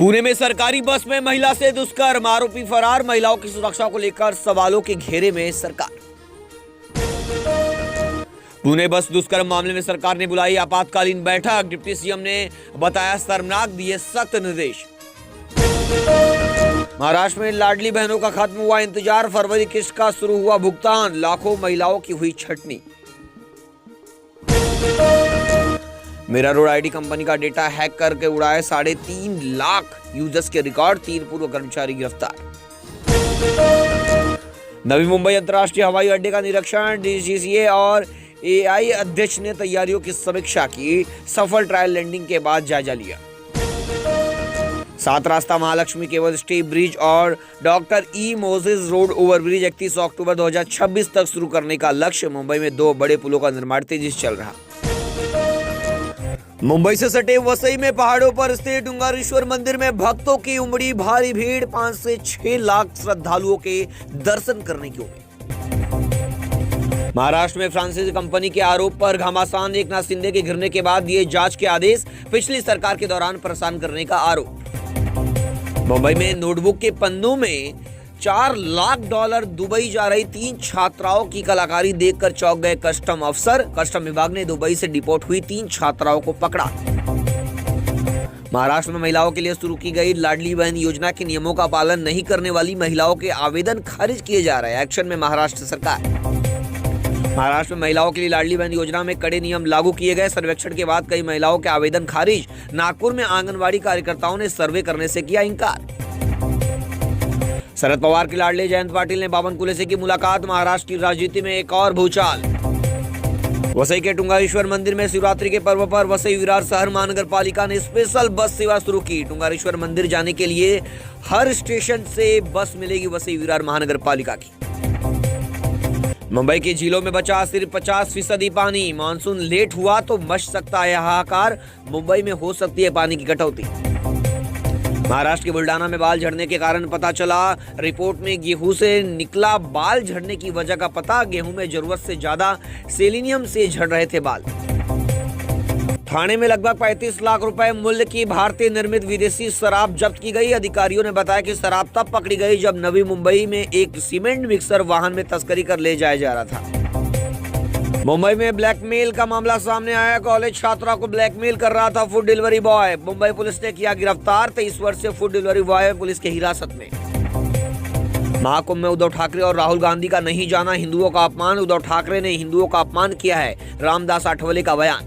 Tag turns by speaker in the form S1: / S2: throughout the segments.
S1: पुणे में सरकारी बस में महिला से दुष्कर्म, आरोपी फरार। महिलाओं की सुरक्षा को लेकर सवालों के घेरे में सरकार। पुणे बस दुष्कर्म मामले में सरकार ने बुलाई आपातकालीन बैठक। डिप्टी सीएम ने बताया शर्मनाक, दिए सख्त निर्देश। महाराष्ट्र में लाडली बहनों का खत्म हुआ इंतजार, फरवरी किस्त का शुरू हुआ भुगतान, लाखों महिलाओं की हुई छटनी। मेरा रोड आईडी कंपनी का डेटा हैक करके उड़ाए 3.5 लाख यूजर्स के रिकॉर्ड, 3 पूर्व कर्मचारी गिरफ्तार। नवी मुंबई अंतर्राष्ट्रीय हवाई अड्डे का निरीक्षण, डीजीसीए और एआई अध्यक्ष ने तैयारियों की समीक्षा की, सफल ट्रायल लैंडिंग के बाद जायजा लिया। 7 रास्ता महालक्ष्मी केबल स्टे ब्रिज और डॉक्टर ई मोसेस रोड ओवरब्रिज 31 अक्टूबर 2026 तक शुरू करने का लक्ष्य। मुंबई में 2 बड़े पुलों का निर्माण तेजी से चल रहा। मुंबई से सटे वसई में पहाड़ों पर स्थित टुंगारेश्वर मंदिर में भक्तों की उमड़ी भारी भीड़, 5 से 6 लाख श्रद्धालुओं के दर्शन करने की उम्मीद। महाराष्ट्र में फ्रांसीसी कंपनी के आरोप पर घमासान, एकनाथ शिंदे के घिरने के बाद दिए जांच के आदेश, पिछली सरकार के दौरान परेशान करने का आरोप। मुंबई में नोटबुक के पन्नों में $4 लाख दुबई जा रही 3 छात्राओं की कलाकारी देखकर चौंक गए कस्टम अफसर। कस्टम विभाग ने दुबई से डिपोर्ट हुई 3 छात्राओं को पकड़ा। महाराष्ट्र में महिलाओं के लिए शुरू की गई लाडली बहन योजना के नियमों का पालन नहीं करने वाली महिलाओं के आवेदन खारिज किए जा रहे हैं। एक्शन में महाराष्ट्र सरकार। महाराष्ट्र में महिलाओं के लिए लाडली बहन योजना में कड़े नियम लागू किए गए। सर्वेक्षण के बाद कई महिलाओं के आवेदन खारिज। नागपुर में आंगनबाड़ी कार्यकर्ताओं ने सर्वे करने से किया इनकार। शरद पवार के लाडले जयंत पाटिल ने बावनकुले से की मुलाकात। महाराष्ट्र की राजनीति में एक और भूचाल। वसई के टुंगारेश्वर मंदिर में शिवरात्रि के पर्व पर वसई विरार शहर महानगर पालिका ने स्पेशल बस सेवा शुरू की। टुंगारेश्वर मंदिर जाने के लिए हर स्टेशन से बस मिलेगी वसई विरार महानगर पालिका की। मुंबई की झीलों में बचा सिर्फ 50% पानी। मानसून लेट हुआ तो मच सकता है हाहाकार, मुंबई में हो सकती है पानी की कटौती। महाराष्ट्र के बुल्डाना में बाल झड़ने के कारण पता चला। रिपोर्ट में गेहूं से निकला बाल झड़ने की वजह का पता। गेहूं में जरूरत से ज्यादा सेलेनियम से झड़ रहे थे बाल। थाने में लगभग 35 लाख रुपए मूल्य की भारतीय निर्मित विदेशी शराब जब्त की गई। अधिकारियों ने बताया कि शराब तब पकड़ी गई जब नवी मुंबई में एक सीमेंट मिक्सर वाहन में तस्करी कर ले जाया जा रहा था। मुंबई में ब्लैकमेल का मामला सामने आया। कॉलेज छात्रा को ब्लैकमेल कर रहा था food delivery boy. Mumbai police ने किया गिरफ्तार 23 वर्षीय फूड डिलीवरी बॉय पुलिस की हिरासत में। महाकुंभ में उद्धव ठाकरे और राहुल गांधी का नहीं जाना हिंदुओं का अपमान। उद्धव ठाकरे ने हिंदुओं का अपमान किया है, रामदास आठवले का बयान।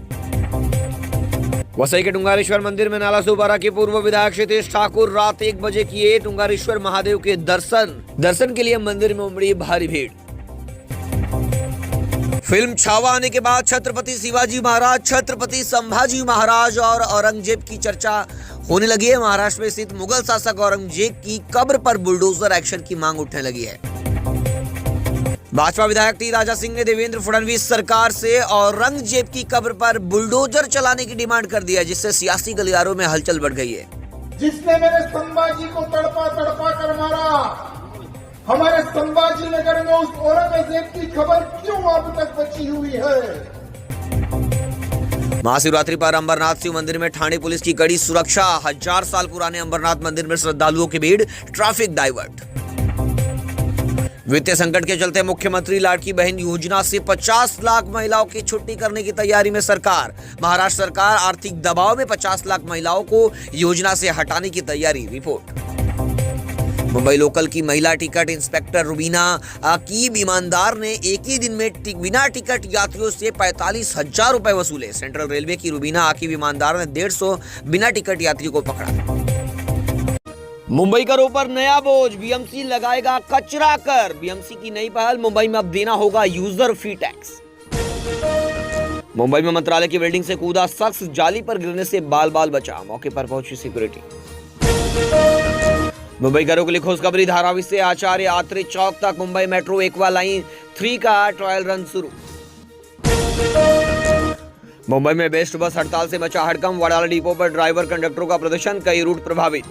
S1: वसई के टुंगारेश्वर मंदिर में नाला सुपारा के पूर्व विधायक क्षितेश ठाकुर रात 1 बजे किए टुंगारेश्वर महादेव के दर्शन के लिए मंदिर में उमड़ी भारी भीड़। फिल्म छावा आने के बाद छत्रपति शिवाजी महाराज, छत्रपति संभाजी महाराज और औरंगजेब की चर्चा होने लगी है। महाराष्ट्र में स्थित मुगल शासक औरंगजेब की कब्र पर बुलडोजर एक्शन की मांग उठने लगी है। भाजपा विधायक टी राजा सिंह ने देवेंद्र फडणवीस सरकार से औरंगजेब की कब्र पर बुलडोजर चलाने की डिमांड कर दिया, जिससे सियासी गलियारों में हलचल बढ़ गई है।
S2: जिसने मेरे संभाजी को तड़पा कर मारा, हमारे संभाजी नगर में उस औरंगजेब की खबर क्यों अब तक बची हुई है?
S1: महाशिवरात्रि पर अंबरनाथ शिव मंदिर में ठाणे पुलिस की कड़ी सुरक्षा। 1000 साल पुराने अंबरनाथ मंदिर में श्रद्धालुओं की भीड़, ट्रैफिक डाइवर्ट। वित्तीय संकट के चलते मुख्यमंत्री लाडली बहन योजना से 50 लाख महिलाओं की छुट्टी करने की तैयारी में सरकार। महाराष्ट्र सरकार आर्थिक दबाव में 50 लाख महिलाओं को योजना से हटाने की तैयारी। रिपोर्ट। मुंबई लोकल की महिला टिकट इंस्पेक्टर रुबीना अकीब ईमानदार ने एक ही दिन में बिना टिकट यात्रियों से 45,000 रुपए वसूले। सेंट्रल रेलवे की रुबीना अकीब ईमानदार ने 150 बिना टिकट यात्रियों को पकड़ा। मुंबई करों पर नया बोझ, बीएमसी लगाएगा कचरा कर। बीएमसी की नई पहल, मुंबई में अब देना होगा यूजर फी टैक्स। मुंबई में मंत्रालय की बिल्डिंग से कूदा शख्स, जाली पर गिरने से बाल बचा। मौके पर पहुंची सिक्योरिटी। मुंबई करों के लिए खुशखबरी, धारावी से आचार्य आत्रे चौक तक मुंबई मेट्रो एक्वा लाइन 3 का ट्रायल रन शुरू। मुंबई में बेस्ट बस हड़ताल से मचा हड़कंप। वडाला डिपो पर ड्राइवर कंडक्टरों का प्रदर्शन, कई रूट प्रभावित।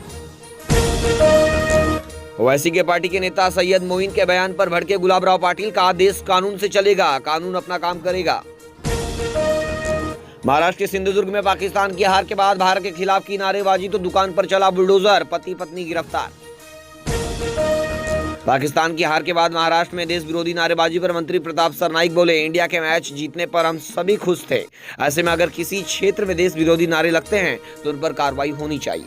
S1: ओवैसी के पार्टी के नेता सैयद मोइन के बयान पर भड़के गुलाबराव पाटिल, कहा देश कानून से चलेगा, कानून अपना काम करेगा। महाराष्ट्र के सिंधुदुर्ग में पाकिस्तान की हार के बाद भारत के खिलाफ की नारेबाजी तो दुकान पर चला बुलडोजर, पति पत्नी गिरफ्तार। पाकिस्तान की हार के बाद महाराष्ट्र में देश विरोधी नारेबाजी पर मंत्री प्रताप सरनाइक बोले, इंडिया के मैच जीतने पर हम सभी खुश थे। ऐसे में अगर किसी क्षेत्र में देश विरोधी नारे लगते हैं तो उन पर कार्रवाई होनी चाहिए।